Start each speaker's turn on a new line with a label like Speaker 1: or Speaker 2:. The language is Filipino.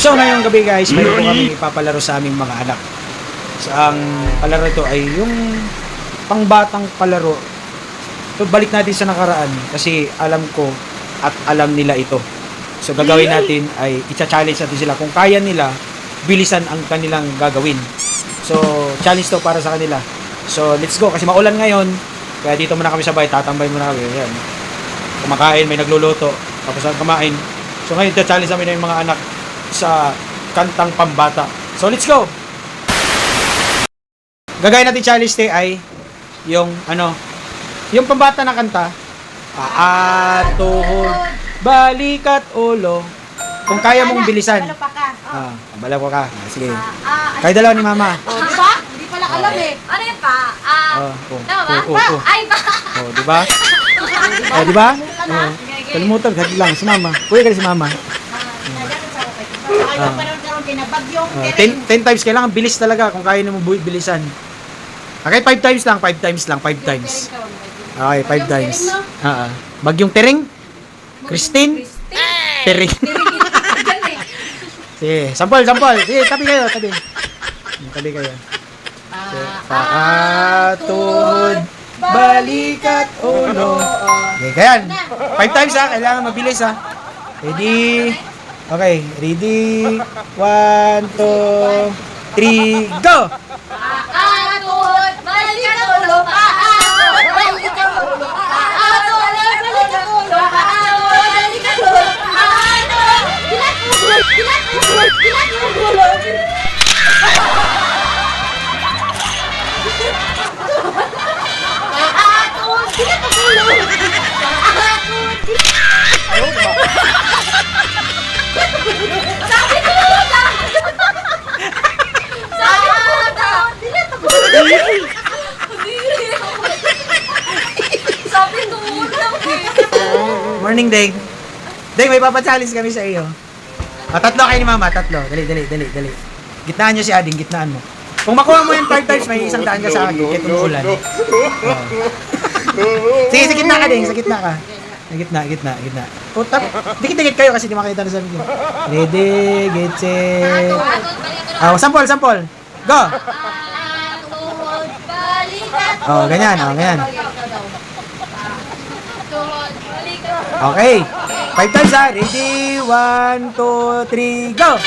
Speaker 1: So ngayong gabi guys, mayroon po kami ipapalaro sa aming mga anak. So ang palaro ito ay yung pangbatang palaro. So balik natin sa nakaraan kasi alam ko at alam nila ito. So gagawin natin ay i-challenge natin sila kung kaya nila, bilisan ang kanilang gagawin. So challenge to para sa kanila. So let's go kasi maulan ngayon. Kaya dito muna kami sabay, tatambay muna kami. Ayan. Kumakain, may nagluluto. Tapos kumain. So ngayon challenge namin ng mga anak sa kantang pambata. So let's go. Gagawin natin challenge ay yung yung pambata na kanta. Tuhod, balikat ulo. Kung kaya mong bilisan. Bala ko ka. Sige. Kayo dalawa ni Mama.
Speaker 2: Diba? Hindi pala alam eh. Ano yun pa? Tama ba? Ay ba?
Speaker 1: Di ba? Di ba? Kalimutan, hadi lang si Mama. Kuya ka si Mama. 10 times kailangan bilis talaga kung kaya mo bilisan. Okay, 5 times lang, 5 times lang, 5 times. Okay, 5 times. Bagyong Tering? Christine? Tering. Sige, sampol. Sige, tabi kayo, tabi. Tabi kayo. Tuhod, balikat ulo. Okay, kayan. 5 times ha, kailangan mabilis ha. Ready? Okay, ready? 1, 2, 3, go!
Speaker 2: Tuhod, balikat ulo, balikat ulo, balikat ulo, balikat ulo,
Speaker 1: Morning, Deng. Deng, may papachallenge kami sa iyo. Tatlo kayo ni Mama, tatlo. Dali. Gitnaan nyo si Ading, gitnaan mo. Kung makuha mo yung 5 times, may isang daan ka sa akin. Kahit umuulan. Sige, sa gitna ka, Deng. Sa gitna ka. Sa gitna. Dikit-dikit kayo kasi di makita na sabi ko. Ready, get set. Sampol. Go!
Speaker 2: tuhod, balikat ulo.
Speaker 1: Ganyan. Okay. 5 times ha. Ready, 1, 2, 3, go!